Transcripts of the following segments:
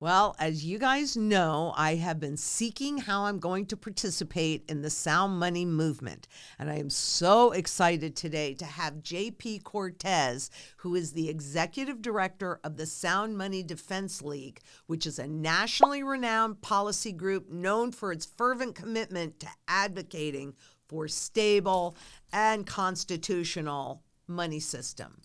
Well, as you guys know, I have been seeking how I'm going to participate in the sound money movement. And I am so excited today to have JP Cortez, who is the executive director of the Sound Money Defense League, which is a nationally renowned policy group known for its fervent commitment to advocating for stable and constitutional money system.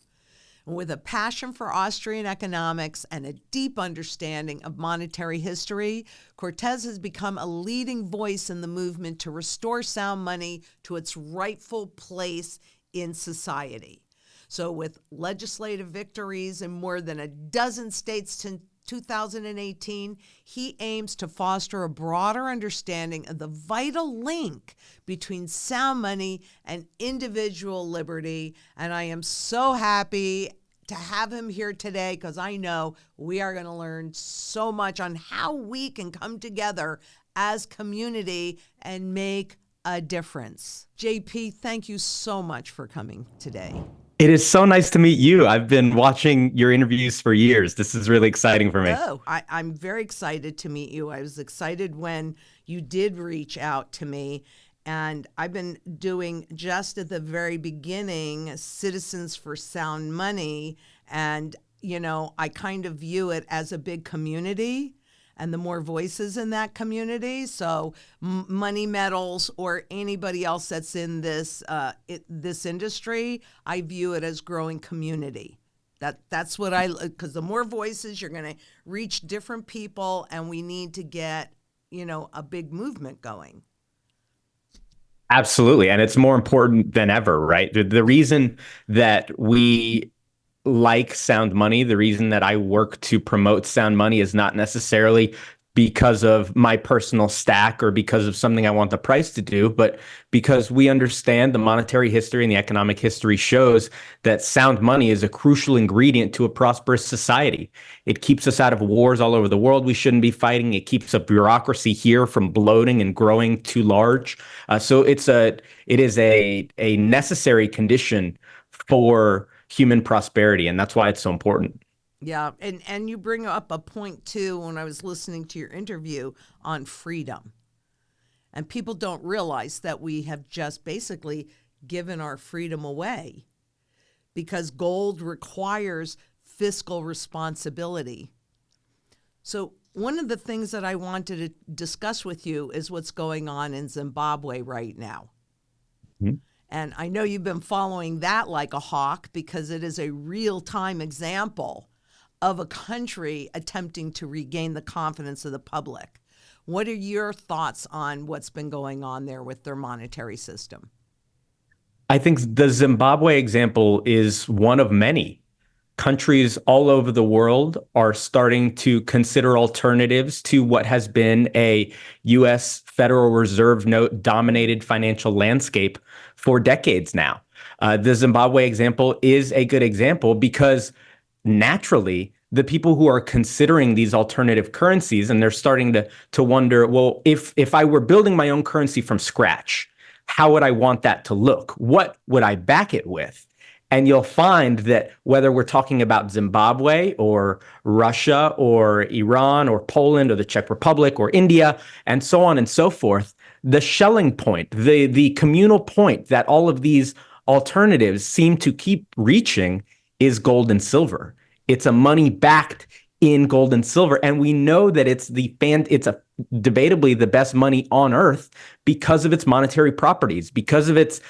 With a passion for Austrian economics and a deep understanding of monetary history, Cortez has become a leading voice in the movement to restore sound money to its rightful place in society. So with legislative victories in more than a dozen states since 2018, he aims to foster a broader understanding of the vital link between sound money and individual liberty. And I am so happy to have him here today because I know we are going to learn so much on how we can come together as community and make a difference. JP, thank you so much for coming today. It is so nice to meet you. I've been watching your interviews for years. This is really exciting for me. Oh, I'm very excited to meet you. I was excited when you did reach out to me. And I've been doing just at the very beginning Citizens for Sound Money. And, you know, I kind of view it as a big community and the more voices in that community. So Money Metals or anybody else that's in this this industry, I view it as growing community. That's what because the more voices, you're going to reach different people, and we need to get, you know, a big movement going. Absolutely. And it's more important than ever, right? The reason that we like sound money, the reason that I work to promote sound money is not necessarily because of my personal stack or because of something I want the price to do, but because we understand the monetary history and the economic history shows that sound money is a crucial ingredient to a prosperous society. It keeps us out of wars all over the world we shouldn't be fighting. It keeps a bureaucracy here from bloating and growing too large. So it is a necessary condition for human prosperity, and that's why it's so important. Yeah, and you bring up a point too when I was listening to your interview on freedom. And people don't realize that we have just basically given our freedom away because gold requires fiscal responsibility. So one of the things that I wanted to discuss with you is what's going on in Zimbabwe right now. Mm-hmm. And I know you've been following that like a hawk because it is a real-time example of a country attempting to regain the confidence of the public. What are your thoughts on what's been going on there with their monetary system? I think the Zimbabwe example is one of many. Countries all over the world are starting to consider alternatives to what has been a U.S. Federal Reserve note dominated financial landscape for decades now. The Zimbabwe example is a good example because naturally, the people who are considering these alternative currencies and they're starting to wonder, well, if I were building my own currency from scratch, how would I want that to look? What would I back it with? And you'll find that whether we're talking about Zimbabwe or Russia or Iran or Poland or the Czech Republic or India and so on and so forth, the Schelling point, the communal point that all of these alternatives seem to keep reaching is gold and silver. It's a money backed in gold and silver. And we know that it's debatably the best money on earth because of its monetary properties, because of its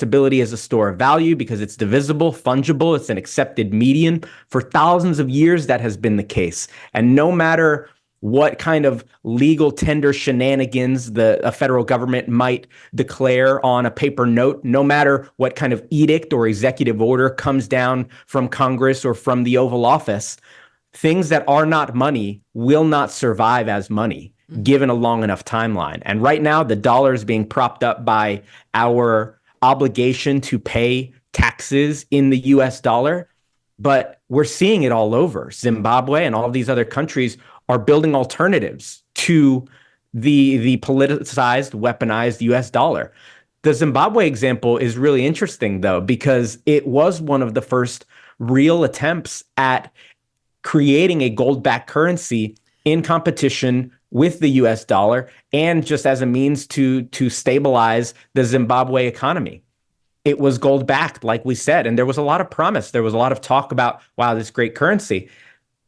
ability as a store of value, because it's divisible, fungible, it's an accepted median. For thousands of years, that has been the case. And no matter what kind of legal tender shenanigans a federal government might declare on a paper note, no matter what kind of edict or executive order comes down from Congress or from the Oval Office, things that are not money will not survive as money given a long enough timeline. And right now, the dollar is being propped up by our obligation to pay taxes in the US dollar. But we're seeing it all over. Zimbabwe and all of these other countries are building alternatives to the politicized, weaponized US dollar. The Zimbabwe example is really interesting, though, because it was one of the first real attempts at creating a gold-backed currency in competition with the US dollar and just as a means to stabilize the Zimbabwe economy. It was gold-backed, like we said, and there was a lot of promise. There was a lot of talk about, wow, this great currency.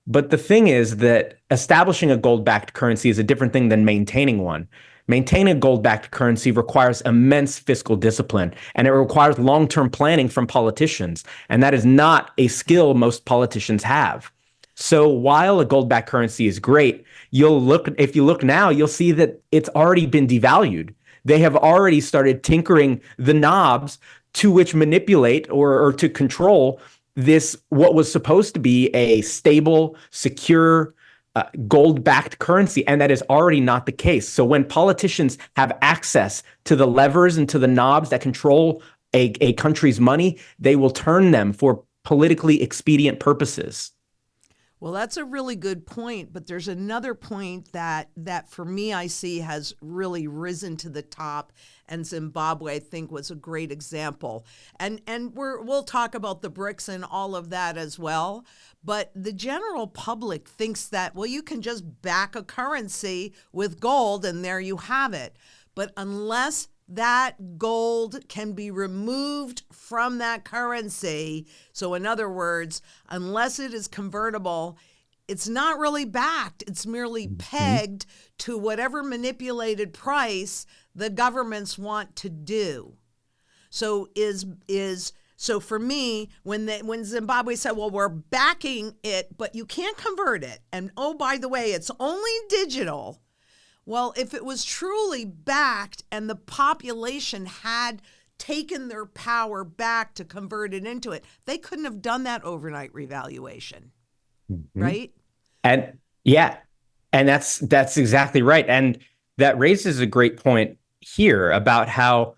But the thing is that establishing a gold-backed currency is a different thing than maintaining one. Maintaining a gold-backed currency requires immense fiscal discipline, and it requires long-term planning from politicians. And that is not a skill most politicians have. So while a gold-backed currency is great, if you look now, you'll see that it's already been devalued. They have already started tinkering the knobs to which manipulate or to control this, what was supposed to be a stable, secure, gold-backed currency, and that is already not the case. So when politicians have access to the levers and to the knobs that control a country's money, they will turn them for politically expedient purposes. Well, that's a really good point, but there's another point that for me I see has really risen to the top, and Zimbabwe I think was a great example. And we'll talk about the BRICS and all of that as well, but the general public thinks that, well, you can just back a currency with gold and there you have it. But unless that gold can be removed from that currency, so in other words, unless it is convertible, it's not really backed. It's merely pegged to whatever manipulated price the governments want to do. So so for me, when Zimbabwe said, well, we're backing it, but you can't convert it, and oh, by the way, it's only digital. Well, if it was truly backed and the population had taken their power back to convert it into it, they couldn't have done that overnight revaluation, right? And yeah, and that's exactly right. And that raises a great point here about how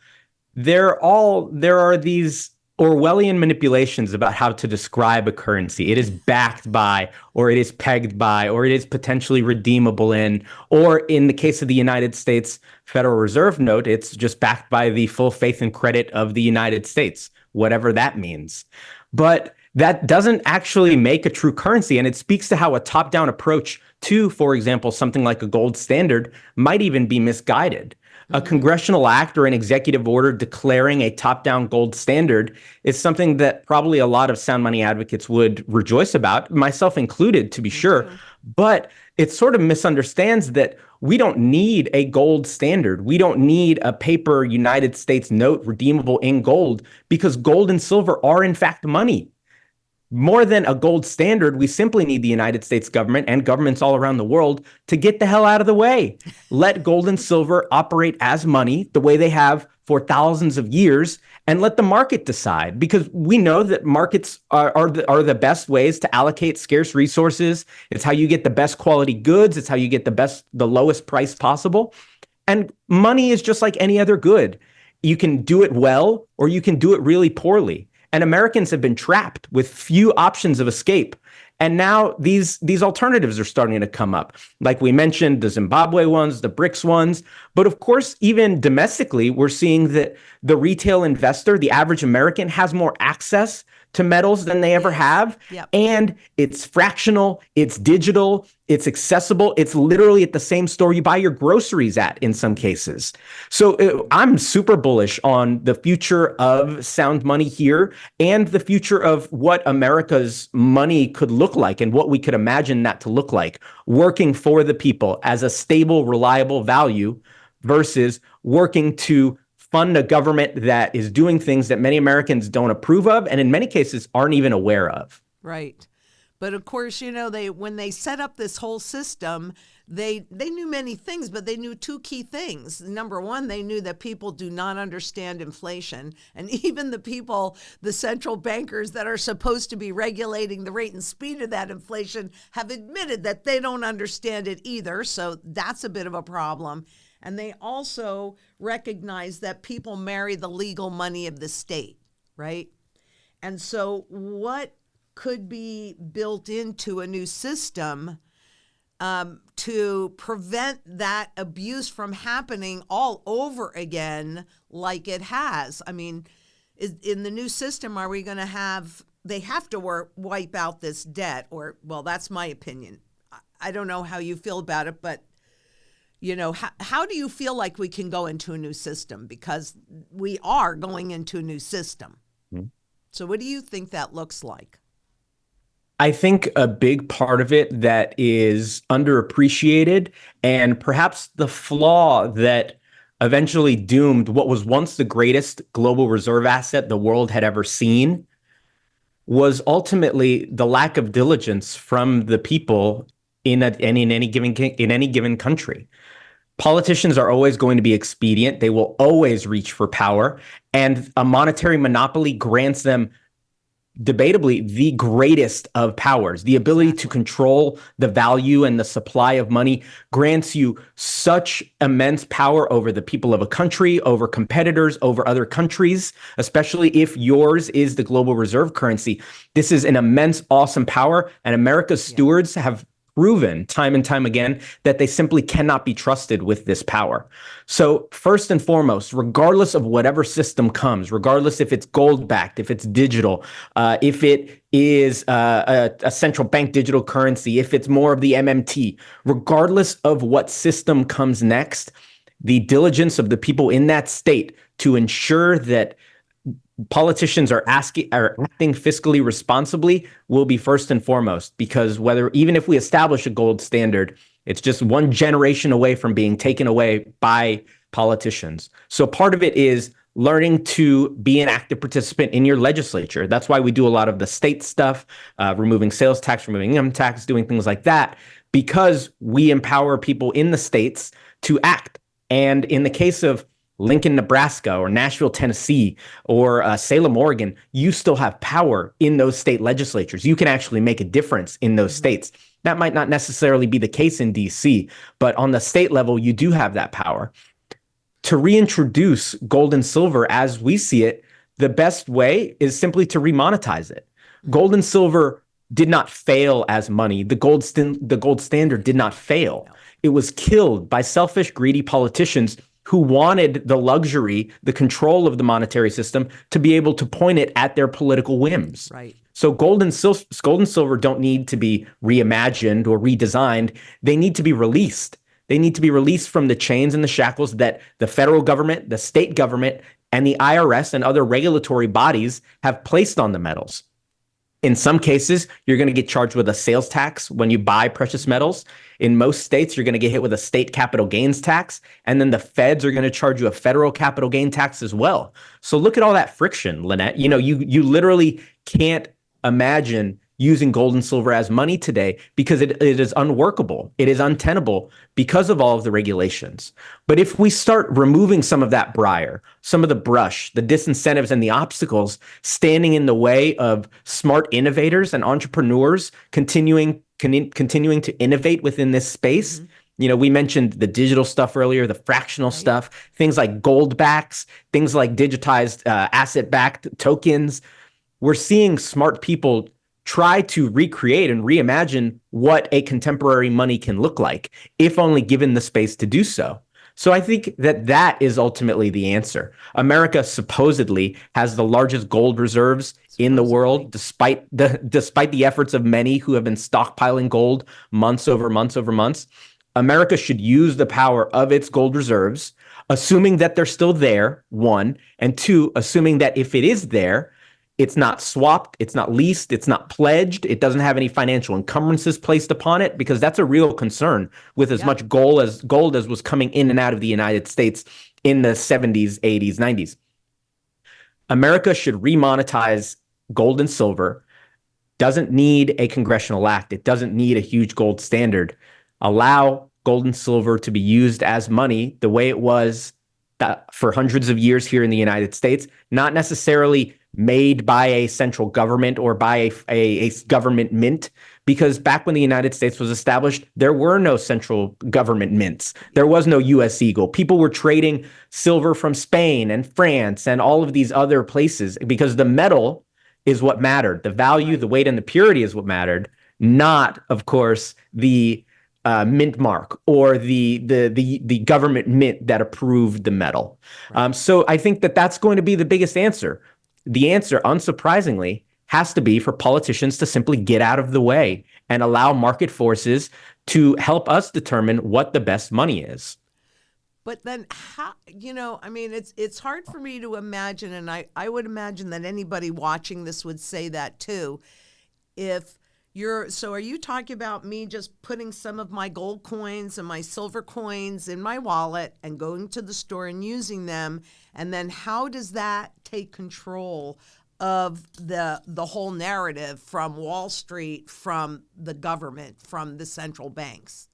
there are these Orwellian manipulations about how to describe a currency. It is backed by, or it is pegged by, or it is potentially redeemable in, or in the case of the United States Federal Reserve note, it's just backed by the full faith and credit of the United States, whatever that means. But that doesn't actually make a true currency, and it speaks to how a top-down approach to, for example, something like a gold standard might even be misguided. A congressional act or an executive order declaring a top-down gold standard is something that probably a lot of sound money advocates would rejoice about, myself included, to be sure. But it sort of misunderstands that we don't need a gold standard. We don't need a paper United States note redeemable in gold, because gold and silver are, in fact, money. More than a gold standard, we simply need the United States government and governments all around the world to get the hell out of the way. Let gold and silver operate as money the way they have for thousands of years, and let the market decide, because we know that markets are the best ways to allocate scarce resources. It's how you get the best quality goods. It's how you get the lowest price possible. And money is just like any other good. You can do it well, or you can do it really poorly. And Americans have been trapped with few options of escape. And now these alternatives are starting to come up. Like we mentioned, the Zimbabwe ones, the BRICS ones. But of course, even domestically, we're seeing that the retail investor, the average American, has more access to metals than they ever have. Yep. And it's fractional, it's digital, it's accessible. It's literally at the same store you buy your groceries at in some cases. So I'm super bullish on the future of sound money here, and the future of what America's money could look like and what we could imagine that to look like, working for the people as a stable, reliable value versus working to fund a government that is doing things that many Americans don't approve of, and in many cases aren't even aware of. Right. But of course, when they set up this whole system, they knew many things, but they knew two key things. Number one, they knew that people do not understand inflation. And even the central bankers that are supposed to be regulating the rate and speed of that inflation have admitted that they don't understand it either. So that's a bit of a problem. And they also recognize that people marry the legal money of the state, right? And so what could be built into a new system to prevent that abuse from happening all over again like it has? I mean, in the new system, are we going to have they have to wipe out this debt, or, well, that's my opinion. I don't know how you feel about it, but how do you feel like we can go into a new system? Because we are going into a new system. Mm-hmm. So what do you think that looks like? I think a big part of it that is underappreciated, and perhaps the flaw that eventually doomed what was once the greatest global reserve asset the world had ever seen, was ultimately the lack of diligence from the people in any given country. Politicians are always going to be expedient. They will always reach for power, and a monetary monopoly grants them debatably the greatest of powers. The ability to control the value and the supply of money grants you such immense power over the people of a country, over competitors, over other countries, especially if yours is the global reserve currency. This is an immense, awesome power, and America's stewards have proven time and time again that they simply cannot be trusted with this power. So first and foremost, regardless of whatever system comes, regardless if it's gold-backed, if it's digital, if it is a central bank digital currency, if it's more of the MMT, regardless of what system comes next, the diligence of the people in that state to ensure that politicians are acting fiscally responsibly will be first and foremost, because even if we establish a gold standard, it's just one generation away from being taken away by politicians. So part of it is learning to be an active participant in your legislature. That's why we do a lot of the state stuff, removing sales tax, removing income tax, doing things like that, because we empower people in the states to act. And in the case of Lincoln, Nebraska, or Nashville, Tennessee, or Salem, Oregon, you still have power in those state legislatures. You can actually make a difference in those states. That might not necessarily be the case in DC, but on the state level, you do have that power. To reintroduce gold and silver as we see it, the best way is simply to remonetize it. Gold and silver did not fail as money. The gold standard did not fail. It was killed by selfish, greedy politicians who wanted the luxury, the control of the monetary system to be able to point it at their political whims. Right. So gold and silver don't need to be reimagined or redesigned. They need to be released. They need to be released from the chains and the shackles that the federal government, the state government, and the IRS and other regulatory bodies have placed on the metals. In some cases, you're going to get charged with a sales tax when you buy precious metals. In most states, you're going to get hit with a state capital gains tax. And then the feds are going to charge you a federal capital gain tax as well. So look at all that friction, Lynette. You literally can't imagine using gold and silver as money today because it is unworkable. It is untenable because of all of the regulations. But if we start removing some of that briar, some of the brush, the disincentives and the obstacles standing in the way of smart innovators and entrepreneurs continuing to innovate within this space. Mm-hmm. We mentioned the digital stuff earlier, the fractional stuff, things like gold backs, things like digitized asset-backed tokens. We're seeing smart people try to recreate and reimagine what a contemporary money can look like, if only given the space to do so. So I think that is ultimately the answer. America supposedly has the largest gold reserves in the world, despite the efforts of many who have been stockpiling gold months over months over months. America should use the power of its gold reserves, assuming that they're still there, one, and two, assuming that if it is there, it's not swapped, it's not leased, it's not pledged, it doesn't have any financial encumbrances placed upon it, because that's a real concern with as much gold as was coming in and out of the United States in the 70s, 80s, 90s. America should remonetize gold and silver. Doesn't need a congressional act. It doesn't need a huge gold standard. Allow gold and silver to be used as money the way it was for hundreds of years here in the United States, not necessarily made by a central government or by a government mint, because back when the United States was established, there were no central government mints. There was no U.S. Eagle. People were trading silver from Spain and France and all of these other places because the metal is what mattered. The value, the weight, and the purity is what mattered, not, of course, the mint mark or the government mint that approved the metal. So I think that's going to be the biggest answer. The answer, unsurprisingly, has to be for politicians to simply get out of the way and allow market forces to help us determine what the best money is. But then how, I mean, it's hard for me to imagine, and I would imagine that anybody watching this would say that too. If so are you talking about me just putting some of my gold coins and my silver coins in my wallet and going to the store and using them? And then how does that take control of the whole narrative from Wall Street, from the government, from the central banks?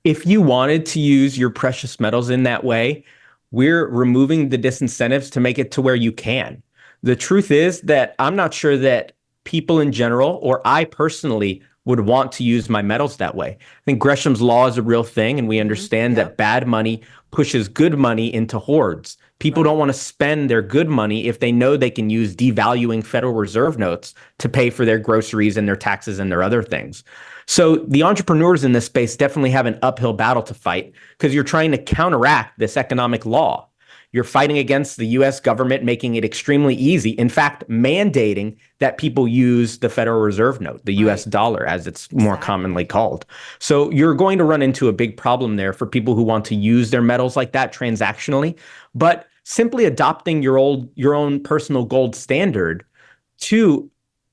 If you wanted to use your precious metals in that way, we're removing the disincentives to make it to where you can. The truth is that I'm not sure that people in general, or I personally, would want to use my metals that way. I think Gresham's law is a real thing, and we understand that bad money pushes good money into hoards. People don't want to spend their good money if they know they can use devaluing Federal Reserve notes to pay for their groceries and their taxes and their other things. So the entrepreneurs in this space definitely have an uphill battle to fight because you're trying to counteract this economic law. You're fighting against the US government, making it extremely easy. In fact, mandating that people use the Federal Reserve note, the US dollar, as it's more commonly called. So you're going to run into a big problem there for people who want to use their metals like that transactionally. But simply adopting your own personal gold standard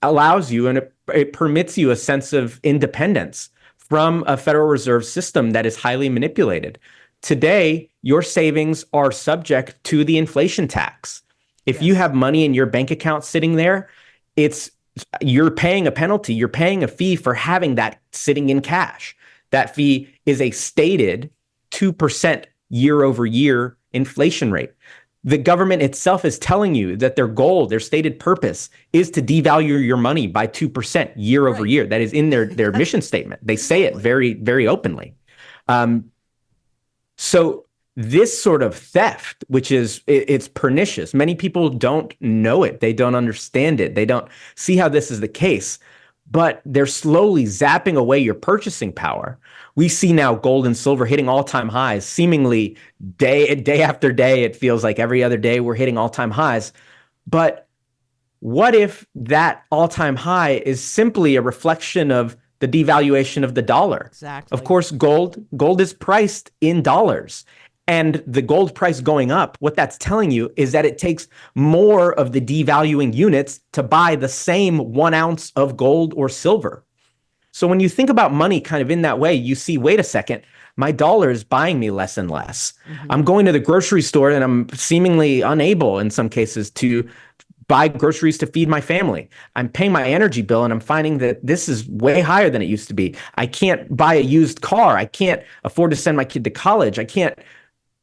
allows you, and it permits you, a sense of independence from a Federal Reserve system that is highly manipulated. Today, your savings are subject to the inflation tax. If you have money in your bank account sitting there, you're paying a penalty. You're paying a fee for having that sitting in cash. That fee is a stated 2% year over year inflation rate. The government itself is telling you that their goal, their stated purpose, is to devalue your money by 2% year over year. That is in their mission statement. They say it very, very openly. So this sort of theft, which it's pernicious. Many people don't know it. They don't understand it. They don't see how this is the case, but they're slowly zapping away your purchasing power. We see now gold and silver hitting all-time highs, seemingly day after day. It feels like every other day we're hitting all-time highs. But what if that all-time high is simply a reflection of the devaluation of the dollar? Exactly. Of course, gold is priced in dollars. And the gold price going up, what that's telling you is that it takes more of the devaluing units to buy the same 1 ounce of gold or silver. So when you think about money kind of in that way, you see, wait a second, my dollar is buying me less and less. I'm going to the grocery store and I'm seemingly unable in some cases to buy groceries to feed my family. I'm paying my energy bill and I'm finding that this is way higher than it used to be. I can't buy a used car. I can't afford to send my kid to college. I can't.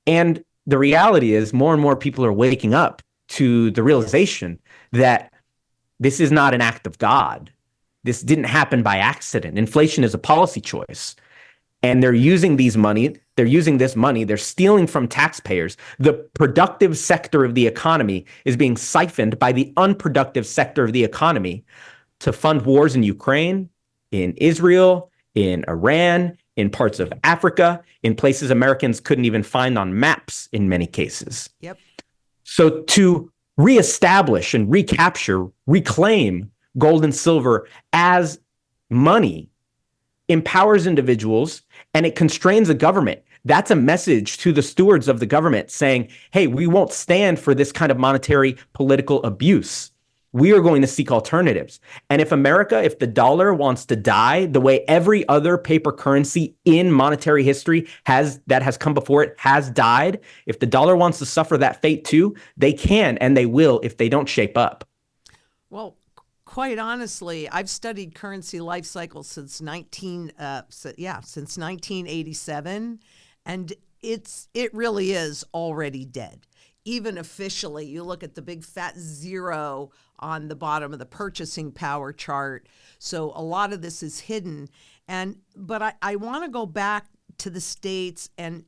And the reality is more and more people are waking up to the realization that this is not an act of God. This didn't happen by accident. Inflation is a policy choice. And they're using this money, they're stealing from taxpayers. The productive sector of the economy is being siphoned by the unproductive sector of the economy to fund wars in Ukraine, in Israel, in Iran, in parts of Africa, in places Americans couldn't even find on maps in many cases. Yep. So to reestablish and recapture, reclaim gold and silver as money empowers individuals and it constrains the government. That's a message to the stewards of the government saying, hey, we won't stand for this kind of monetary political abuse. We are going to seek alternatives. And if the dollar wants to die the way every other paper currency in monetary history has come before it has died, if the dollar wants to suffer that fate too, they can and they will if they don't shape up. Well, quite honestly, I've studied currency life cycles since 1987, and it really is already dead. Even officially, you look at the big fat zero on the bottom of the purchasing power chart. So a lot of this is hidden. But I want to go back to the States and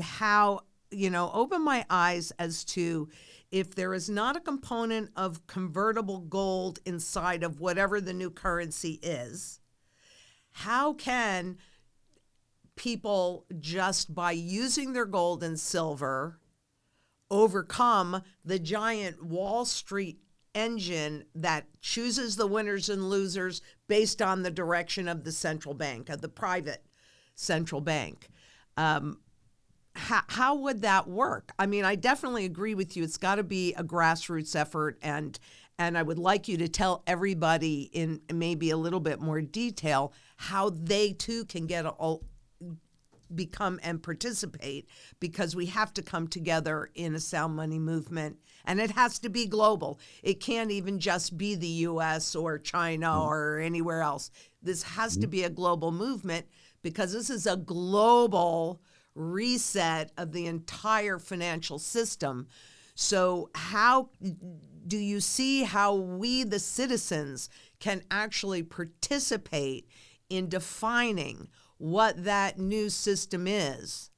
how, open my eyes as to if there is not a component of convertible gold inside of whatever the new currency is, how can people just by using their gold and silver overcome the giant Wall Street engine that chooses the winners and losers based on the direction of the central bank, of the private central bank. How would that work? I mean, I definitely agree with you. It's got to be a grassroots effort, and I would like you to tell everybody in maybe a little bit more detail how they too can become and participate, because we have to come together in a sound money movement, and it has to be global. It can't even just be the US or China or anywhere else. This has to be a global movement, because this is a global reset of the entire financial system. So how do you see how we, the citizens, can actually participate in defining what that new system is?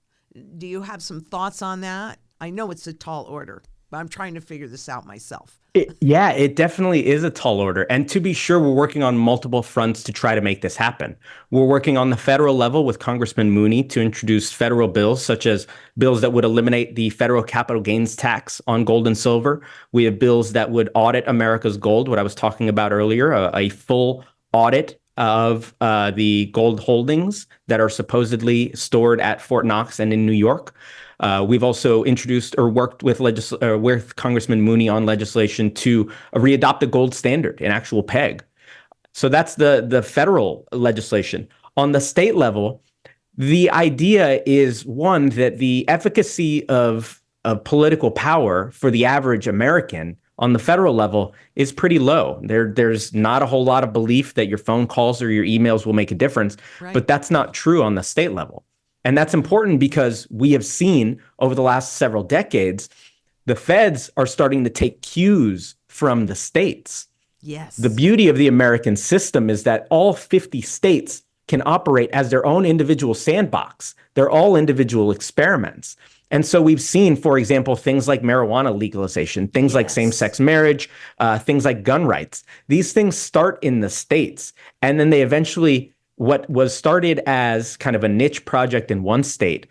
Do you have some thoughts on that? I know it's a tall order, but I'm trying to figure this out myself. Yeah, it definitely is a tall order. And to be sure, we're working on multiple fronts to try to make this happen. We're working on the federal level with Congressman Mooney to introduce federal bills, such as bills that would eliminate the federal capital gains tax on gold and silver. We have bills that would audit America's gold, what I was talking about earlier, a full audit of the gold holdings that are supposedly stored at Fort Knox and in New York. We've also introduced or worked with Congressman Mooney on legislation to readopt the gold standard, an actual peg. So that's the federal legislation. On the state level, the idea is, one, that the efficacy of political power for the average American on the federal level is pretty low. There's not a whole lot of belief that your phone calls or your emails will make a difference, right. But that's not true on the state level. And that's important because we have seen over the last several decades, the feds are starting to take cues from the states. Yes. The beauty of the American system is that all 50 states can operate as their own individual sandbox. They're all individual experiments. And so we've seen, for example, things like marijuana legalization, things like same-sex marriage, things like gun rights. These things start in the states, and then they eventually, what was started as kind of a niche project in one state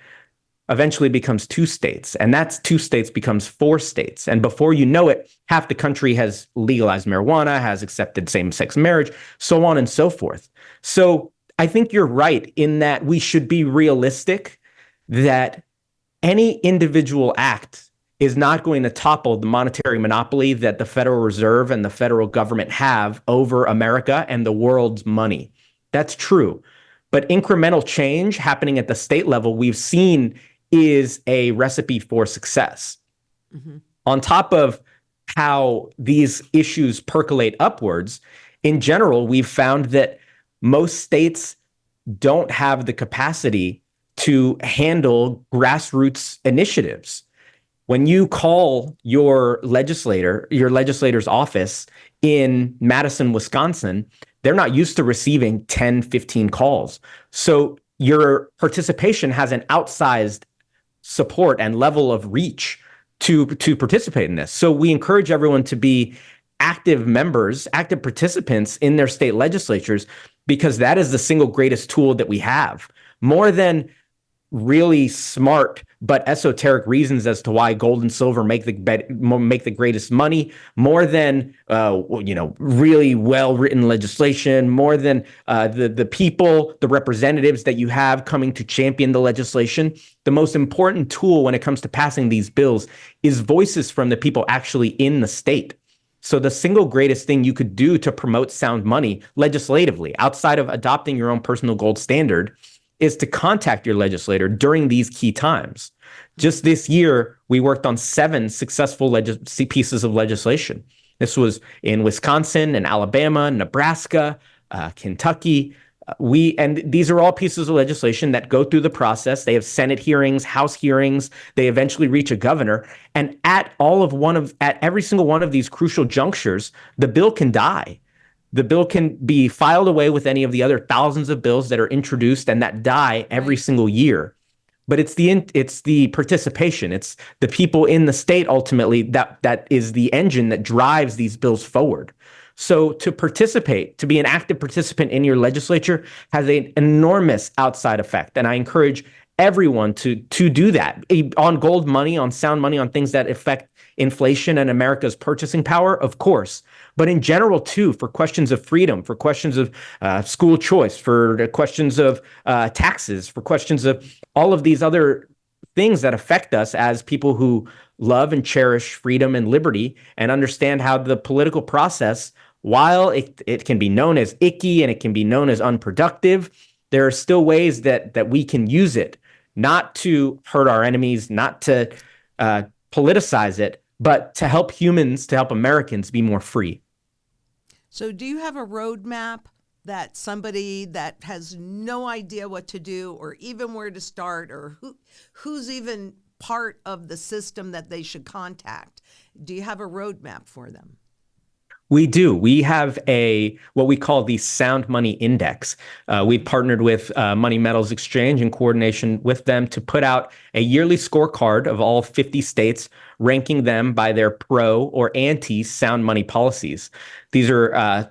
eventually becomes 2 states, and that's 2 states becomes 4 states. And before you know it, half the country has legalized marijuana, has accepted same-sex marriage, so on and so forth. So I think you're right in that we should be realistic that any individual act is not going to topple the monetary monopoly that the Federal Reserve and the federal government have over America and the world's money. That's true. But incremental change happening at the state level, we've seen, is a recipe for success. Mm-hmm. On top of how these issues percolate upwards, in general, we've found that most states don't have the capacity to handle grassroots initiatives. When you call your legislator's office in Madison, Wisconsin, they're not used to receiving 10, 15 calls. So your participation has an outsized support and level of reach to participate in this. So we encourage everyone to be active members, active participants in their state legislatures, because that is the single greatest tool that we have. More than really smart but esoteric reasons as to why gold and silver make the greatest money, more than really well-written legislation, more than the people, the representatives that you have coming to champion the legislation. The most important tool when it comes to passing these bills is voices from the people actually in the state. So the single greatest thing you could do to promote sound money legislatively, outside of adopting your own personal gold standard, is to contact your legislator during these key times. Just this year, we worked on 7 successful pieces of legislation. This was in Wisconsin and Alabama, Nebraska, Kentucky. And these are all pieces of legislation that go through the process. They have Senate hearings, House hearings. They eventually reach a governor. And at every single one of these crucial junctures, the bill can die. The bill can be filed away with any of the other thousands of bills that are introduced and that die every single year. But it's the participation. It's the people in the state ultimately that is the engine that drives these bills forward. So to participate, to be an active participant in your legislature has an enormous outside effect. And I encourage everyone to do that on gold money, on sound money, on things that affect inflation and America's purchasing power, of course. But in general, too, for questions of freedom, for questions of school choice, for the questions of taxes, for questions of all of these other things that affect us as people who love and cherish freedom and liberty and understand how the political process, while it can be known as icky and it can be known as unproductive, there are still ways that we can use it, not to hurt our enemies, not to politicize it, but to help humans, to help Americans be more free. So do you have a roadmap that somebody that has no idea what to do or even where to start, or who's even part of the system that they should contact? Do you have a roadmap for them? We do. We have what we call the Sound Money Index. We partnered with Money Metals Exchange in coordination with them to put out a yearly scorecard of all 50 states, ranking them by their pro or anti sound money policies. These are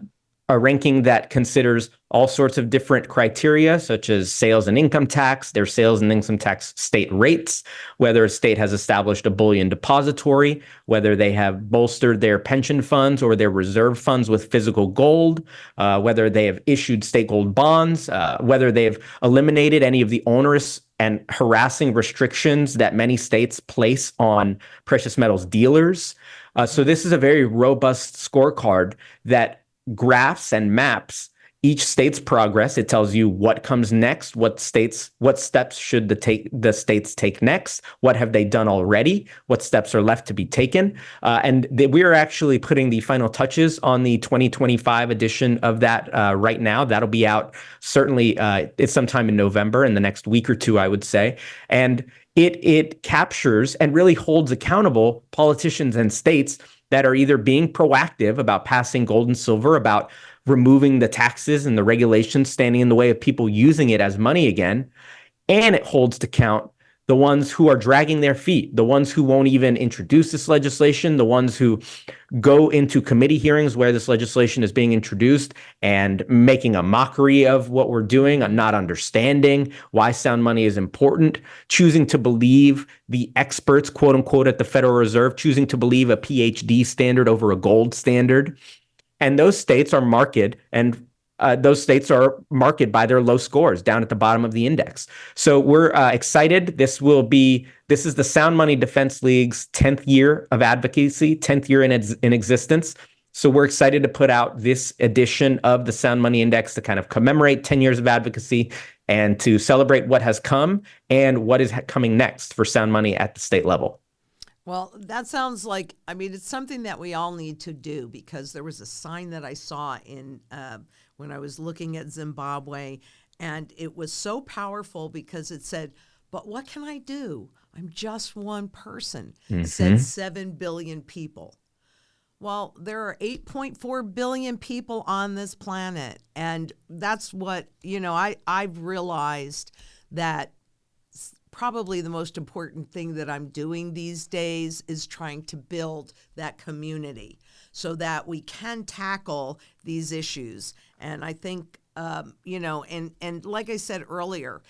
a ranking that considers all sorts of different criteria, such as sales and income tax, their sales and income tax state rates, whether a state has established a bullion depository, whether they have bolstered their pension funds or their reserve funds with physical gold, whether they have issued state gold bonds, whether they've eliminated any of the onerous and harassing restrictions that many states place on precious metals dealers. So this is a very robust scorecard that graphs and maps each state's progress. It tells you what comes next, what steps should the states take next, what have they done already, what steps are left to be taken. We are actually putting the final touches on the 2025 edition of that right now. That'll be out certainly it's sometime in November, in the next week or two, I would say. And it captures and really holds accountable politicians and states that are either being proactive about passing gold and silver, about removing the taxes and the regulations standing in the way of people using it as money again. And it holds to count the ones who are dragging their feet, the ones who won't even introduce this legislation, the ones who go into committee hearings where this legislation is being introduced and making a mockery of what we're doing, and not understanding why sound money is important, choosing to believe the experts, quote unquote, at the Federal Reserve, choosing to believe a PhD standard over a gold standard. And those states are marked by their low scores down at the bottom of the index. So we're excited. This is the Sound Money Defense League's 10th year of advocacy, 10th year in existence. So we're excited to put out this edition of the Sound Money Index to kind of commemorate 10 years of advocacy and to celebrate what has come and what is coming next for sound money at the state level. Well, that sounds like, it's something that we all need to do, because there was a sign that I saw when I was looking at Zimbabwe, and it was so powerful because it said, "But what can I do? I'm just one person," said 7 billion people. Well, there are 8.4 billion people on this planet. And that's what, I've realized that probably the most important thing that I'm doing these days is trying to build that community so that we can tackle these issues. And I think, and like I said earlier,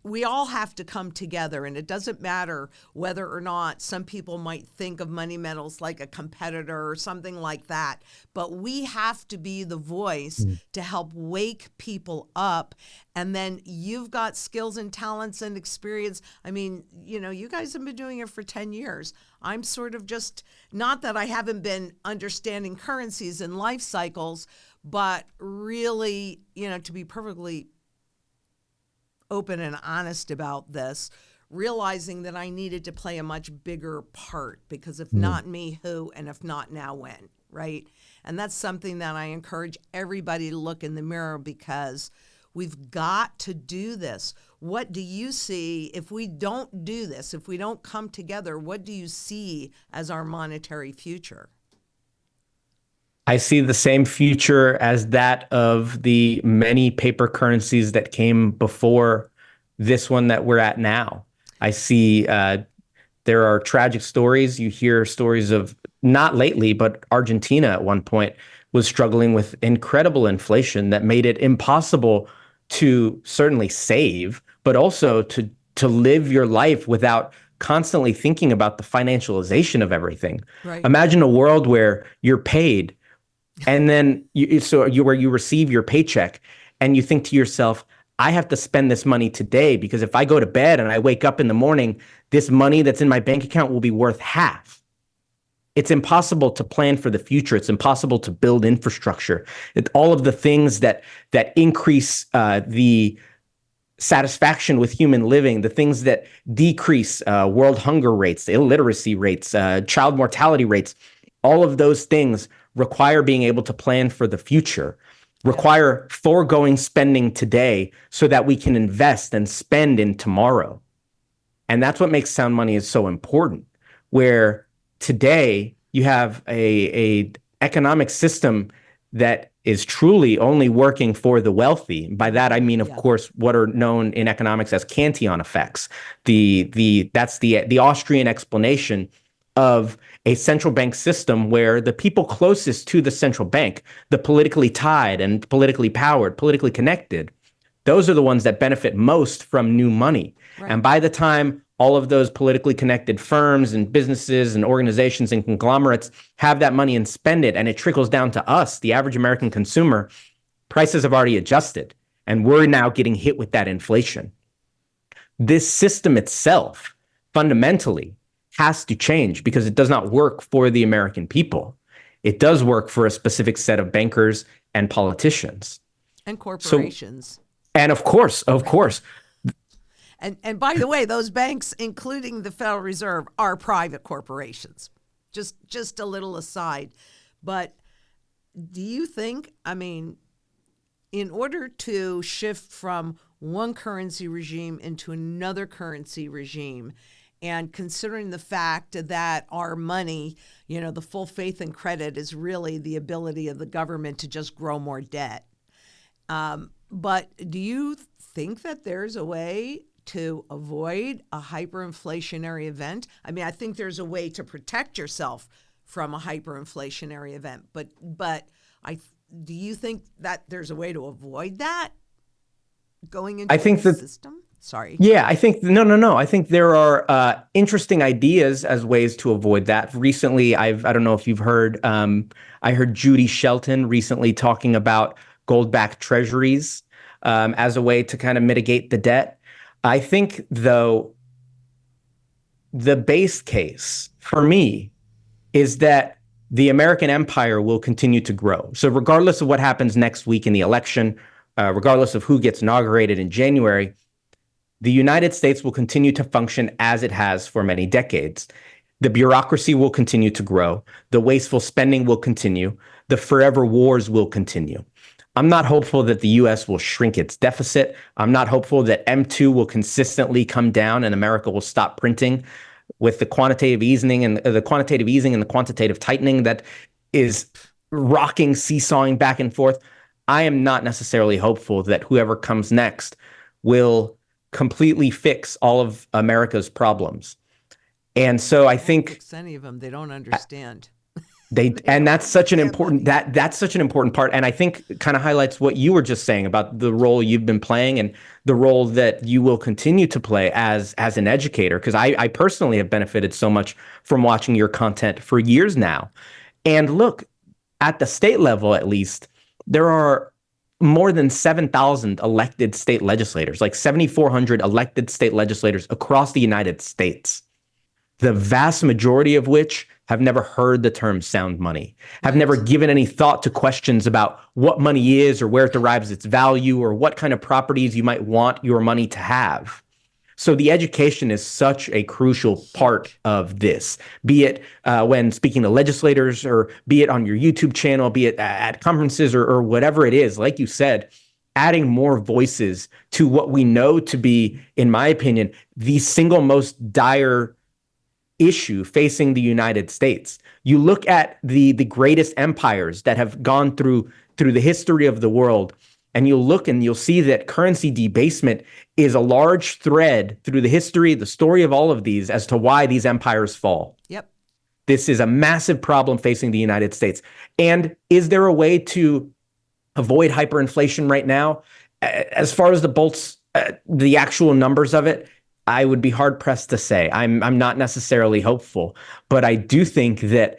we all have to come together, and it doesn't matter whether or not some people might think of Money Metals like a competitor or something like that, but we have to be the voice to help wake people up. And then you've got skills and talents and experience. You guys have been doing it for 10 years. I'm sort of just, not that I haven't been understanding currencies and life cycles, but really, to be perfectly open and honest about this, realizing that I needed to play a much bigger part, because if not me, who? And if not now, when? Right? And that's something that I encourage everybody to look in the mirror, because we've got to do this. What do you see if we don't do this, if we don't come together? What do you see as our monetary future? I see the same future as that of the many paper currencies that came before this one that we're at now. I see there are tragic stories. You hear stories of, not lately, but Argentina at one point was struggling with incredible inflation that made it impossible to certainly save, but also to to live your life without constantly thinking about the financialization of everything. Right. Imagine a world where you're paid and then where you receive your paycheck and you think to yourself, I have to spend this money today because if I go to bed and I wake up in the morning, this money that's in my bank account will be worth half. It's impossible to plan for the future. It's impossible to build infrastructure. All of the things that increase the satisfaction with human living, the things that decrease world hunger rates, illiteracy rates, child mortality rates, all of those things require being able to plan for the future, require foregoing spending today so that we can invest and spend in tomorrow. And that's what makes sound money is so important, where today you have a economic system that is truly only working for the wealthy. By that I mean, of course, what are known in economics as Cantillon effects. That's the Austrian explanation of a central bank system where the people closest to the central bank, the politically tied and politically powered, politically connected, those are the ones that benefit most from new money. Right. And by the time all of those politically connected firms and businesses and organizations and conglomerates have that money and spend it, and it trickles down to us, the average American consumer, prices have already adjusted, and we're now getting hit with that inflation. This system itself, fundamentally, has to change because it does not work for the American people. It does work for a specific set of bankers and politicians. And corporations. And of course. And by the way, those banks, including the Federal Reserve, are private corporations. Just a little aside. But do you think, in order to shift from one currency regime into another currency regime, and considering the fact that our money, the full faith and credit is really the ability of the government to just grow more debt. But do you think that there's a way to avoid a hyperinflationary event? I think there's a way to protect yourself from a hyperinflationary event, but do you think that there's a way to avoid that going into the system? Sorry. Yeah, I think no. I think there are interesting ideas as ways to avoid that. Recently, I don't know if you've heard. I heard Judy Shelton recently talking about gold-backed treasuries as a way to kind of mitigate the debt. I think, though, the base case for me is that the American empire will continue to grow. So regardless of what happens next week in the election, regardless of who gets inaugurated in January, the United States will continue to function as it has for many decades. The bureaucracy will continue to grow. The wasteful spending will continue. The forever wars will continue. I'm not hopeful that the U.S. will shrink its deficit. I'm not hopeful that M2 will consistently come down and America will stop printing with the quantitative easing and the quantitative tightening that is rocking, seesawing back and forth. I am not necessarily hopeful that whoever comes next will completely fix all of America's problems. And so I think fix any of them. They don't understand. That's such an important part. And I think kind of highlights what you were just saying about the role you've been playing and the role that you will continue to play as an educator. Because I personally have benefited so much from watching your content for years now. And look, at the state level, at least, there are more than 7,000 elected state legislators, like 7,400 elected state legislators across the United States, the vast majority of which have never heard the term sound money, have never given any thought to questions about what money is or where it derives its value or what kind of properties you might want your money to have. So the education is such a crucial part of this, be it when speaking to legislators or be it on your YouTube channel, be it at conferences or whatever it is. Like you said, adding more voices to what we know to be, in my opinion, the single most dire issue facing the United States. You look at the greatest empires that have gone through the history of the world, and you'll look and you'll see that currency debasement is a large thread through the history, the story of all of these as to why these empires fall. Yep. This is a massive problem facing the United States. And is there a way to avoid hyperinflation right now? As far as the actual numbers of it, I would be hard pressed to say. I'm not necessarily hopeful, but I do think that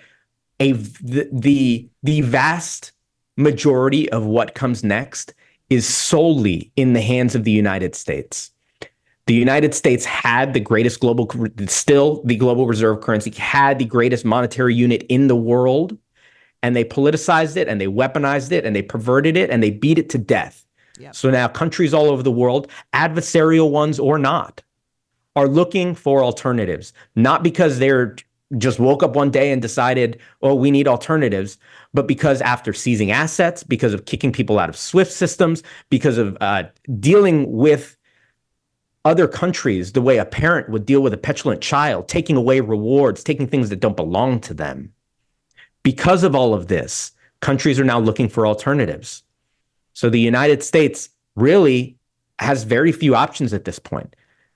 the vast majority of what comes next is solely in the hands of the United States. The United States had the greatest still the global reserve currency, had the greatest monetary unit in the world, and they politicized it and they weaponized it and they perverted it and they beat it to death. Yep. So now countries all over the world, adversarial ones or not, are looking for alternatives, not because they're just woke up one day and decided, oh, we need alternatives, but because after seizing assets, because of kicking people out of SWIFT systems, because of dealing with other countries the way a parent would deal with a petulant child, taking away rewards, taking things that don't belong to them. Because of all of this, countries are now looking for alternatives. So the United States really has very few options at this point.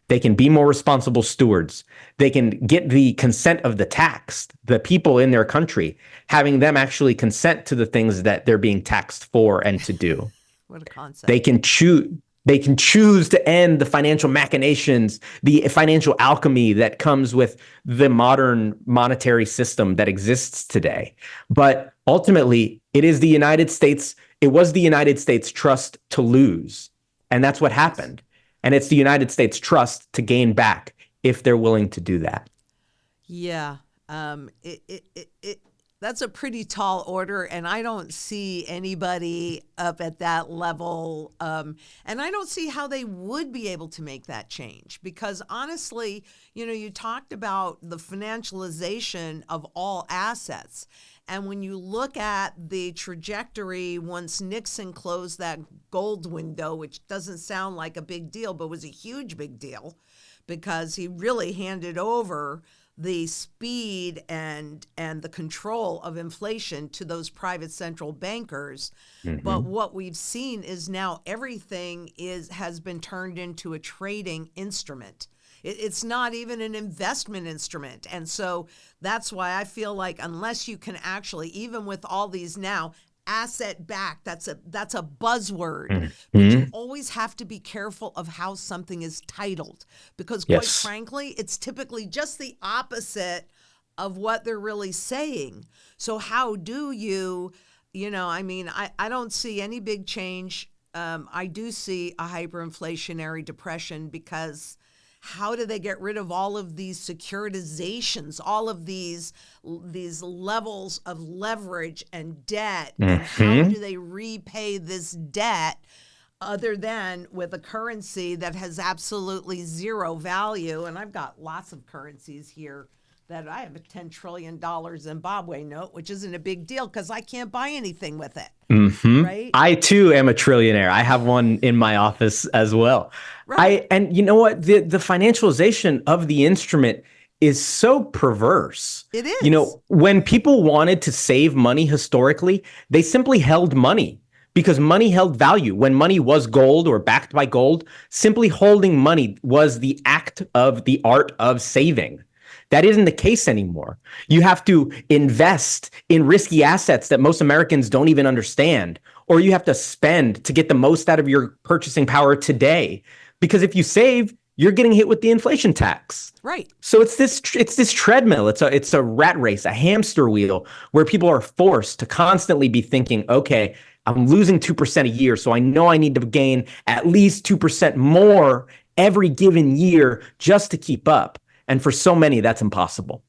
They can be more responsible stewards. They can get the consent of the taxed, the people in their country, having them actually consent to the things that they're being taxed for and to do. What a concept. They can choose to end the financial machinations, the financial alchemy that comes with the modern monetary system that exists today. But ultimately, it was the United States trust to lose. And that's what happened. And it's the United States trust to gain back if they're willing to do that. Yeah. That's a pretty tall order, and I don't see anybody up at that level. And I don't see how they would be able to make that change because honestly, you talked about the financialization of all assets. And when you look at the trajectory once Nixon closed that gold window, which doesn't sound like a big deal, but was a huge big deal because he really handed over the speed and the control of inflation to those private central bankers. Mm-hmm. But what we've seen is now everything has been turned into a trading instrument. It's not even an investment instrument. And so that's why I feel like unless you can actually, even with all these now, asset backed, that's a buzzword. Mm-hmm. But you always have to be careful of how something is titled because quite frankly, it's typically just the opposite of what they're really saying. So how do you, I don't see any big change. I do see a hyperinflationary depression because how do they get rid of all of these securitizations, all of these levels of leverage and debt? Mm-hmm. And how do they repay this debt other than with a currency that has absolutely zero value? And I've got lots of currencies here that I have a $10 trillion Zimbabwe note, which isn't a big deal because I can't buy anything with it. Mm-hmm. Right? I too am a trillionaire. I have one in my office as well. Right. And you know what? The financialization of the instrument is so perverse. It is. When people wanted to save money historically, they simply held money because money held value. When money was gold or backed by gold, simply holding money was the art of saving. That isn't the case anymore. You have to invest in risky assets that most Americans don't even understand, or you have to spend to get the most out of your purchasing power today. Because if you save, you're getting hit with the inflation tax. Right. So it's this treadmill. It's a rat race, a hamster wheel where people are forced to constantly be thinking, okay, I'm losing 2% a year, so I know I need to gain at least 2% more every given year just to keep up. And for so many, that's impossible.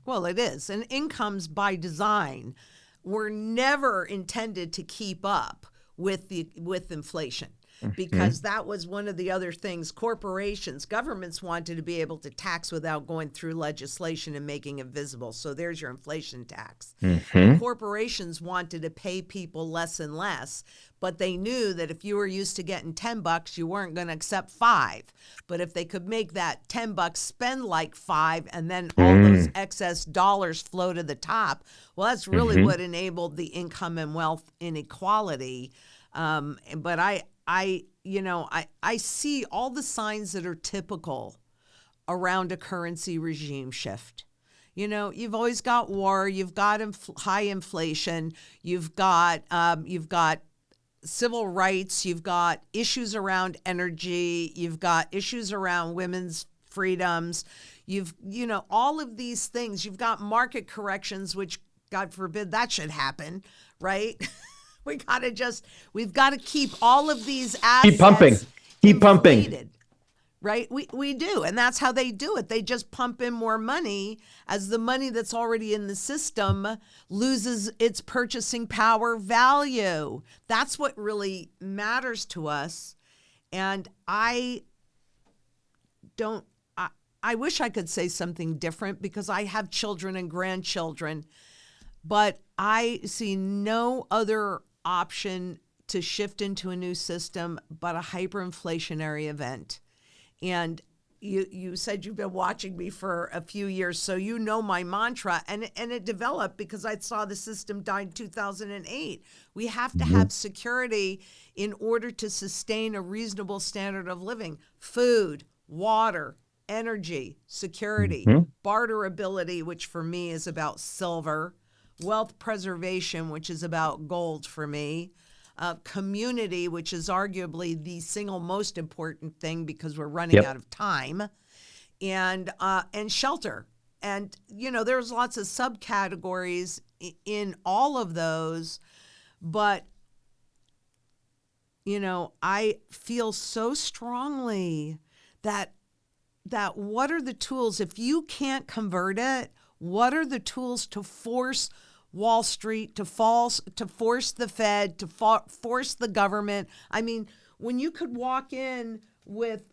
Well, it is. And incomes by design were never intended to keep up with inflation. Because that was one of the other things governments wanted to be able to tax without going through legislation and making it visible. So there's your inflation tax. Mm-hmm. Corporations wanted to pay people less and less, but they knew that if you were used to getting $10, you weren't going to accept $5. But if they could make that $10 spend like $5 and then all those excess dollars flow to the top, well, that's really what enabled the income and wealth inequality. But I see all the signs that are typical around a currency regime shift. You've always got war, you've got high inflation, you've got civil rights, you've got issues around energy, you've got issues around women's freedoms. All of these things. You've got market corrections, which God forbid that should happen, right? We've got to keep all of these assets Keep pumping. Keep pumping. inflated. Right? We do. And that's how they do it. They just pump in more money as the money that's already in the system loses its purchasing power value. That's what really matters to us. And I wish I could say something different because I have children and grandchildren, but I see no other option to shift into a new system but a hyperinflationary event. And you said you've been watching me for a few years, so you know my mantra, and it developed because I saw the system die in 2008. We have to have security in order to sustain a reasonable standard of living. Food, water, energy, security, barterability, which for me is about silver, wealth preservation, which is about gold for me, community, which is arguably the single most important thing because we're running out of time, and shelter. And, there's lots of subcategories in all of those, but, I feel so strongly that what are the tools, if you can't convert it, what are the tools to force Wall Street, to force the Fed, to force the government? I mean, when you could walk in with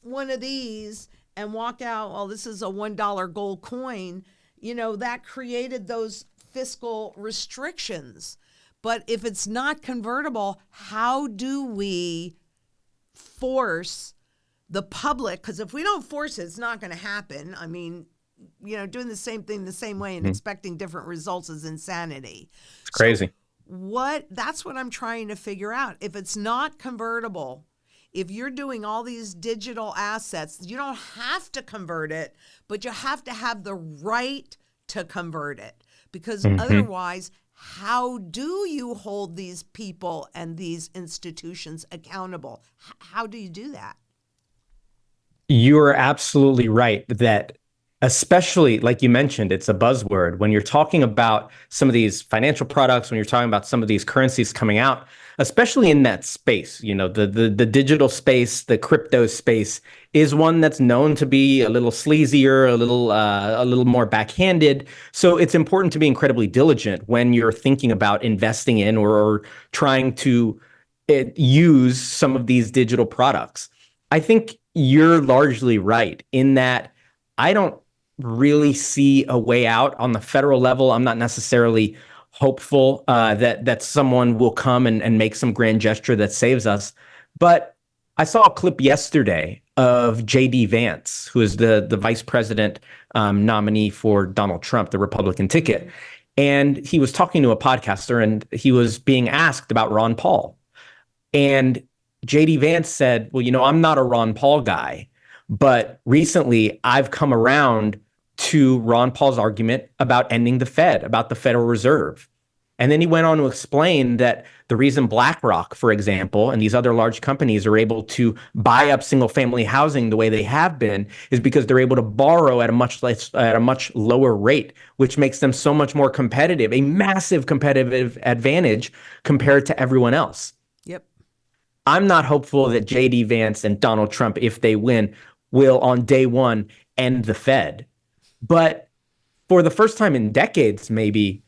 one of these and walk out, well, this is a $1 gold coin, that created those fiscal restrictions. But if it's not convertible, how do we force the public? Because if we don't force it, it's not going to happen. I mean, doing the same thing the same way and expecting different results is insanity. It's crazy. That's what I'm trying to figure out. If it's not convertible, if you're doing all these digital assets, you don't have to convert it, but you have to have the right to convert it. Because otherwise, how do you hold these people and these institutions accountable? How do you do that? You're absolutely right that, especially like you mentioned, it's a buzzword. When you're talking about some of these financial products, when you're talking about some of these currencies coming out, especially in that space, the digital space, the crypto space is one that's known to be a little sleazier, a little more backhanded. So it's important to be incredibly diligent when you're thinking about investing in or trying to use some of these digital products. I think you're largely right in that I don't really see a way out on the federal level. I'm not necessarily hopeful that someone will come and make some grand gesture that saves us. But I saw a clip yesterday of J.D. Vance, who is the vice president nominee for Donald Trump, the Republican ticket. And he was talking to a podcaster and he was being asked about Ron Paul. And J.D. Vance said, well, I'm not a Ron Paul guy, but recently I've come around to Ron Paul's argument about ending the Fed, about the Federal Reserve. And then he went on to explain that the reason BlackRock, for example, and these other large companies are able to buy up single family housing the way they have been is because they're able to borrow at a much lower rate, which makes them so much more competitive, a massive competitive advantage compared to everyone else. Yep. I'm not hopeful that J.D. Vance and Donald Trump, if they win, will on day one end the Fed. But for the first time in decades, maybe,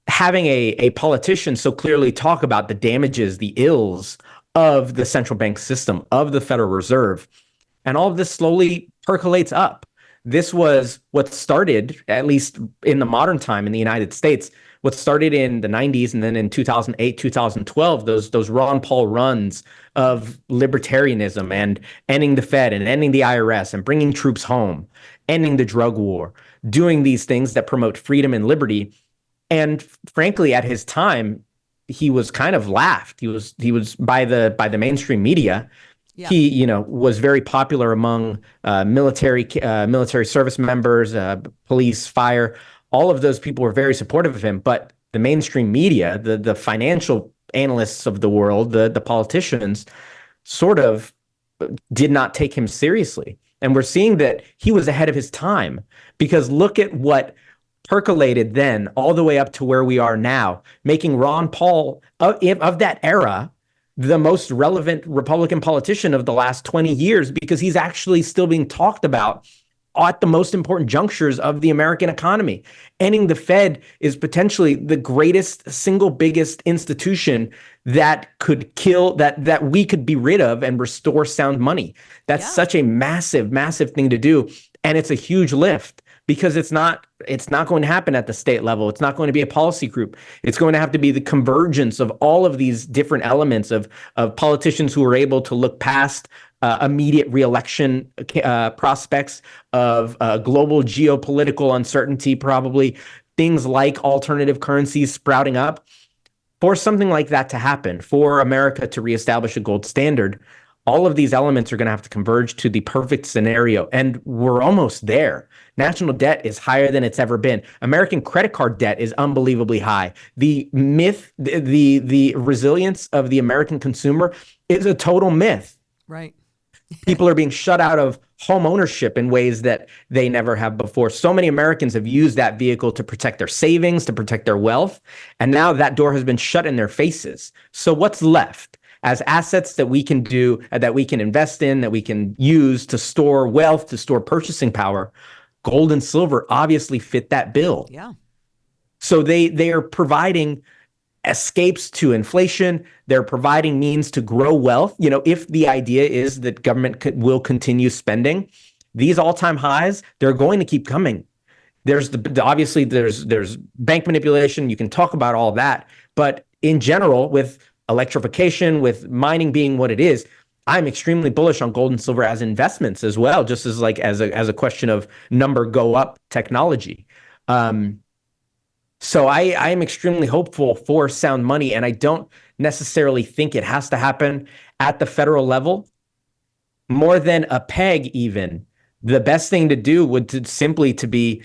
having a politician so clearly talk about the damages, the ills of the central bank system, of the Federal Reserve, and all of this slowly percolates up. This was what started, at least in the modern time in the United States, what started in the 90s and then in 2008, 2012, those Ron Paul runs of libertarianism and ending the Fed and ending the IRS and bringing troops home, ending the drug war, doing these things that promote freedom and liberty. And frankly, at his time, he was kind of laughed. He was by the mainstream media. Yeah. He, was very popular among military service members, police, fire. All of those people were very supportive of him. But the mainstream media, the financial analysts of the world, the politicians, sort of did not take him seriously. And we're seeing that he was ahead of his time, because look at what percolated then all the way up to where we are now, making Ron Paul of that era the most relevant Republican politician of the last 20 years, because he's actually still being talked about at the most important junctures of the American economy. Ending the Fed is potentially the greatest, single biggest institution that could kill, that we could be rid of and restore sound money. That's such a massive, massive thing to do. And it's a huge lift, because it's not going to happen at the state level. It's not going to be a policy group. It's going to have to be the convergence of all of these different elements of politicians who are able to look past immediate reelection prospects, of global geopolitical uncertainty, probably things like alternative currencies sprouting up. For something like that to happen, for America to reestablish a gold standard, all of these elements are going to have to converge to the perfect scenario. And we're almost there. National debt is higher than it's ever been. American credit card debt is unbelievably high. The myth, the resilience of the American consumer is a total myth. Right. People are being shut out of home ownership in ways that they never have before. So many Americans have used that vehicle to protect their savings, to protect their wealth. And now that door has been shut in their faces. So what's left as assets that we can do, that we can invest in, that we can use to store wealth, to store purchasing power? Gold and silver obviously fit that bill. Yeah. So they are providing escapes to inflation. They're providing means to grow wealth. You know, if the idea is that government will continue spending, these all-time highs, they're going to keep coming. There's obviously there's bank manipulation. You can talk about all that, but in general, with electrification, with mining being what it is, I'm extremely bullish on gold and silver as investments as well, just as a question of number go up technology. So I am extremely hopeful for sound money, and I don't necessarily think it has to happen at the federal level. More than a peg, even, the best thing to do would simply be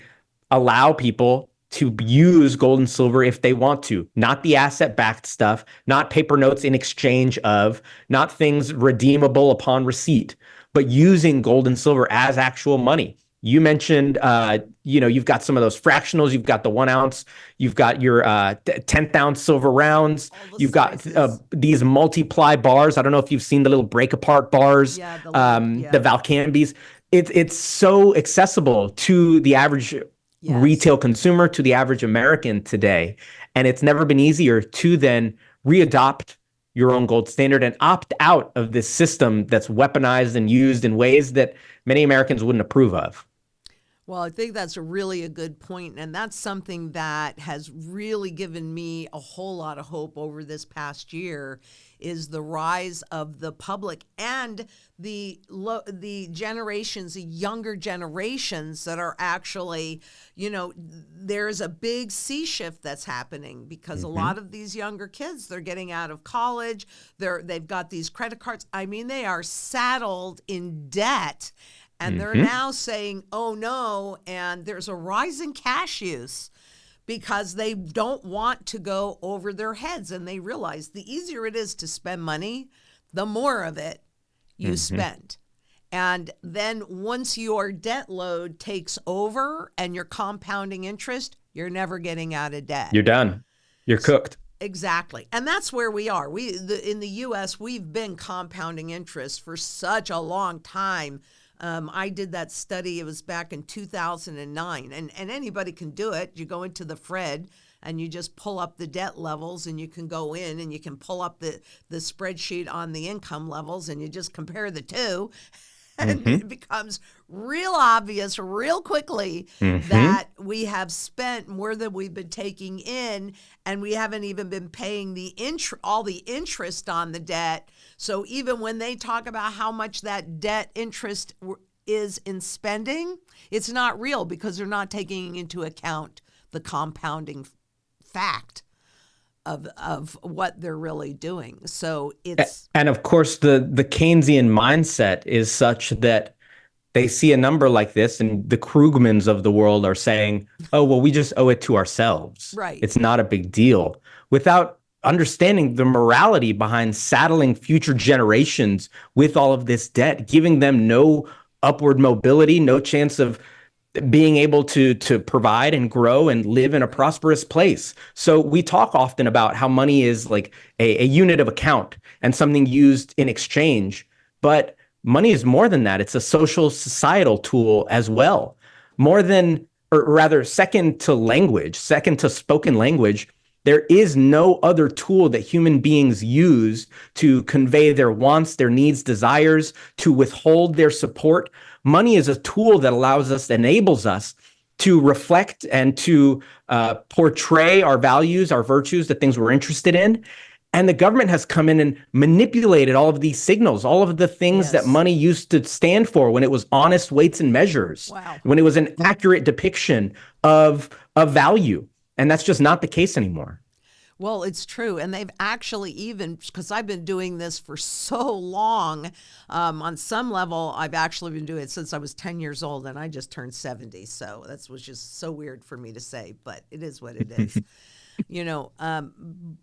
allow people to use gold and silver if they want to, not the asset-backed stuff, not paper notes in exchange of, not things redeemable upon receipt, but using gold and silver as actual money. You mentioned, you've got some of those fractionals. You've got the 1 ounce. You've got your 10th ounce silver rounds. You've got these multiply bars. I don't know if you've seen the little break apart bars, the Valcambis. It's so accessible to the average retail consumer, to the average American today. And it's never been easier to then readopt your own gold standard and opt out of this system that's weaponized and used in ways that many Americans wouldn't approve of. Well, I think that's really a good point, and that's something that has really given me a whole lot of hope over this past year, is the rise of the public and the generations, the younger generations that are actually, there's a big sea shift that's happening, because a lot of these younger kids, they're getting out of college, they've got these credit cards. I mean, they are saddled in debt. And they're now saying, oh, no, and there's a rise in cash use because they don't want to go over their heads. And they realize the easier it is to spend money, the more of it you spend. And then once your debt load takes over and you're compounding interest, you're never getting out of debt. You're done. You're cooked. Exactly. And that's where we are. In the U.S., we've been compounding interest for such a long time. I did that study. It was back in 2009, and anybody can do it. You go into the Fred and you just pull up the debt levels, and you can go in and you can pull up the spreadsheet on the income levels, and you just compare the two. And it becomes real obvious real quickly that we have spent more than we've been taking in, and we haven't even been paying all the interest on the debt. So even when they talk about how much that debt interest is in spending, it's not real, because they're not taking into account the compounding fact of what they're really doing. So it's... And of course, the Keynesian mindset is such that they see a number like this, and the Krugmans of the world are saying, oh, well, we just owe it to ourselves. Right. It's not a big deal, without understanding the morality behind saddling future generations with all of this debt, giving them no upward mobility, no chance of being able to provide and grow and live in a prosperous place. So we talk often about how money is like a unit of account and something used in exchange, but money is more than that. It's a social societal tool as well. More than, or rather, second to language, second to spoken language, there is no other tool that human beings use to convey their wants, their needs, desires, to withhold their support. Money is a tool that allows us, enables us to reflect and to portray our values, our virtues, the things we're interested in. And the government has come in and manipulated all of these signals, all of the things that money used to stand for when it was honest weights and measures, when it was an accurate depiction of value. And that's just not the case anymore. Well, it's true. And they've actually even, because I've been doing this for so long, on some level, I've actually been doing it since I was 10 years old and I just turned 70. So that was just so weird for me to say, but it is what it is.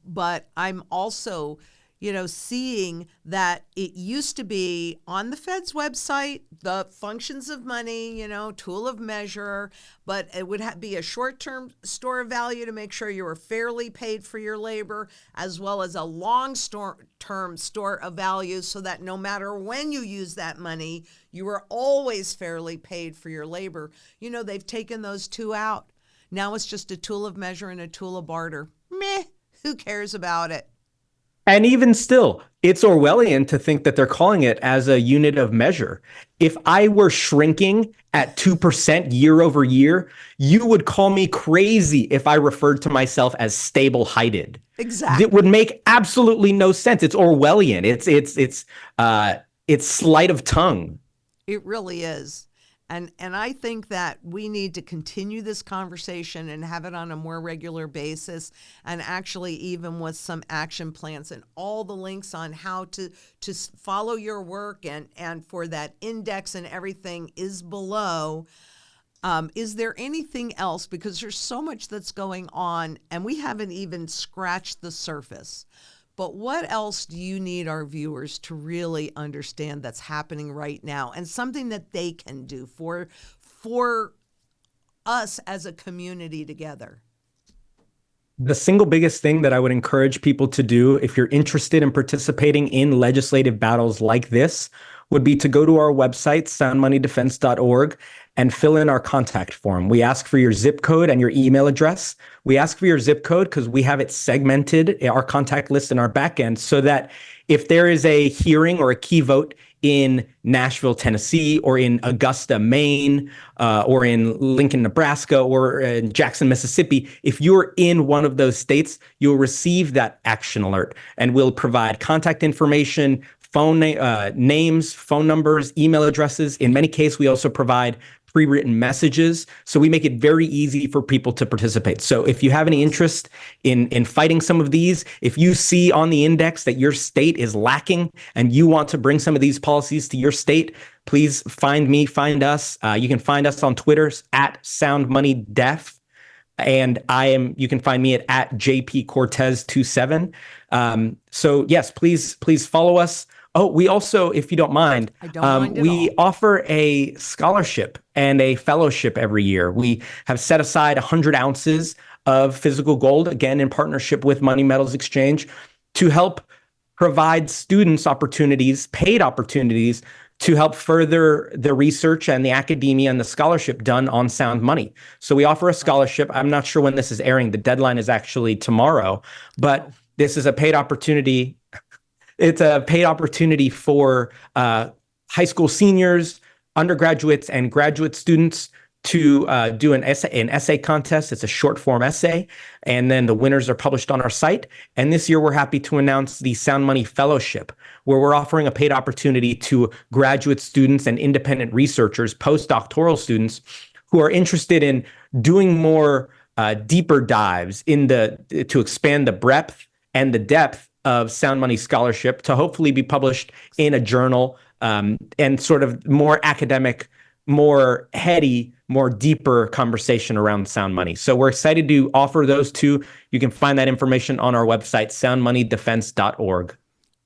But I'm also, seeing that it used to be on the Fed's website, the functions of money, tool of measure, but it would be a short-term store of value to make sure you were fairly paid for your labor, as well as a long-term store of value so that no matter when you use that money, you were always fairly paid for your labor. They've taken those two out. Now it's just a tool of measure and a tool of barter. Meh, who cares about it? And even still, it's Orwellian to think that they're calling it as a unit of measure. If I were shrinking at 2% year over year, you would call me crazy if I referred to myself as stable-heighted. Exactly. It would make absolutely no sense. It's Orwellian. It's sleight of tongue. It really is. And I think that we need to continue this conversation and have it on a more regular basis, and actually even with some action plans and all the links on how to follow your work and for that index and everything is below. Is there anything else? Because there's so much that's going on and we haven't even scratched the surface. But what else do you need our viewers to really understand that's happening right now, and something that they can do for us as a community together? The single biggest thing that I would encourage people to do if you're interested in participating in legislative battles like this would be to go to our website, soundmoneydefense.org, and fill in our contact form. We ask for your zip code and your email address. We ask for your zip code because we have it segmented, our contact list in our backend, so that if there is a hearing or a key vote in Nashville, Tennessee, or in Augusta, Maine, or in Lincoln, Nebraska, or in Jackson, Mississippi, if you're in one of those states, you'll receive that action alert, and we'll provide contact information, phone names, phone numbers, email addresses. In many cases, we also provide pre-written messages. So we make it very easy for people to participate. So if you have any interest in fighting some of these, if you see on the index that your state is lacking and you want to bring some of these policies to your state, please find me, find us. You can find us on Twitter at SoundMoneyDef. And you can find me at JP Cortez 27. So yes, please follow us. Oh, we also, if you don't mind, we offer a scholarship and a fellowship every year. We have set aside 100 ounces of physical gold, again, in partnership with Money Metals Exchange, to help provide students opportunities, paid opportunities, to help further the research and the academia and the scholarship done on sound money. So we offer a scholarship. I'm not sure when this is airing. The deadline is actually tomorrow, but this is a paid opportunity. It's a paid opportunity for high school seniors, undergraduates, and graduate students to do an essay contest. It's a short form essay, and then the winners are published on our site. And this year, we're happy to announce the Sound Money Fellowship, where we're offering a paid opportunity to graduate students and independent researchers, postdoctoral students, who are interested in doing more deeper dives to expand the breadth and the depth of Sound Money scholarship, to hopefully be published in a journal, and sort of more academic, more heady, more deeper conversation around sound money. So we're excited to offer those two. You can find that information on our website, soundmoneydefense.org.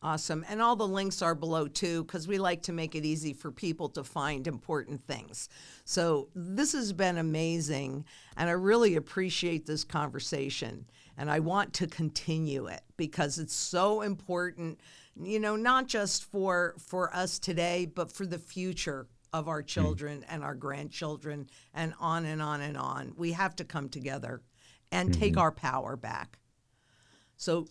Awesome. And all the links are below too, because we like to make it easy for people to find important things. So this has been amazing, and I really appreciate this conversation. And I want to continue it because it's so important, not just for us today, but for the future of our children and our grandchildren, and on and on and on. We have to come together and take our power back. So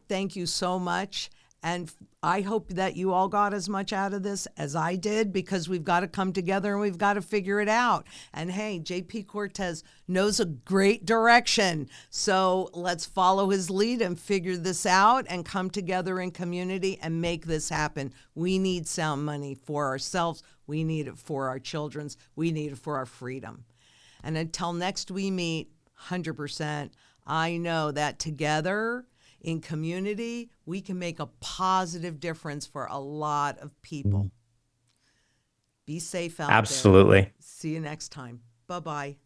thank you so much. And I hope that you all got as much out of this as I did, because we've got to come together and we've got to figure it out. And hey, JP Cortez knows a great direction. So let's follow his lead and figure this out and come together in community and make this happen. We need sound money for ourselves. We need it for our children's. We need it for our freedom. And until next we meet, 100%, I know that together, in community, we can make a positive difference for a lot of people. Be safe out there. Absolutely. See you next time. Bye-bye.